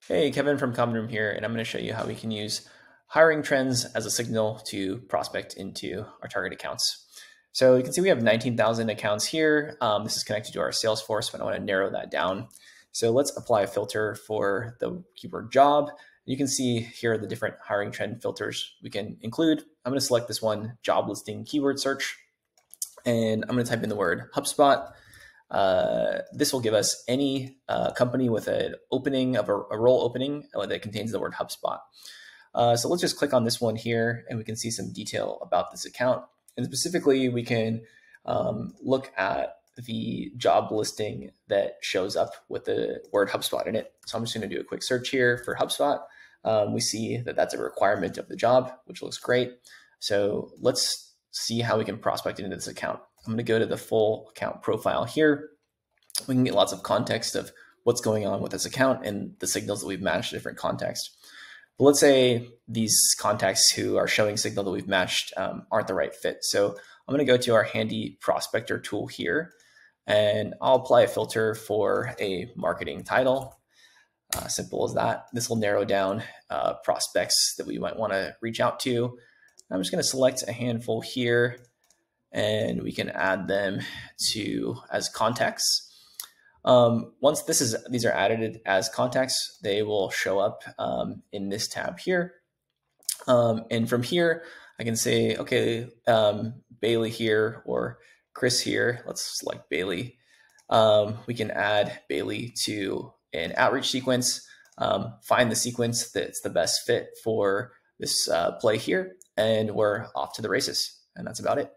Hey, Kevin from Common Room here, and I'm going to show you how we can use hiring trends as a signal to prospect into our target accounts. So you can see we have 19,000 accounts here. This is connected to our Salesforce, but I want to narrow that down. So let's apply a filter for the keyword job. You can see here are the different hiring trend filters we can include. I'm going to select this one, job listing keyword search, and I'm going to type in the word HubSpot. This will give us any company with an opening of a role opening that contains the word HubSpot. So let's just click on this one here and we can see some detail about this account. And specifically, we can look at the job listing that shows up with the word HubSpot in it. So I'm just going to do a quick search here for HubSpot. We see that that's a requirement of the job, which looks great. So let's see how we can prospect into this account. I'm going to go to the full account profile here. We can get lots of context of what's going on with this account and the signals that we've matched to different contexts. But let's say these contacts who are showing signal that we've matched aren't the right fit. So I'm going to go to our handy prospector tool here, and I'll apply a filter for a marketing title. Simple as that. This will narrow down prospects that we might want to reach out to. I'm just going to select a handful here, and we can add them to as contacts. Once these are added as contacts, they will show up in this tab here. And from here, I can say, okay, Bailey here or Chris here. Let's select Bailey. We can add Bailey to an outreach sequence, find the sequence that's the best fit for this play here, and we're off to the races. And that's about it.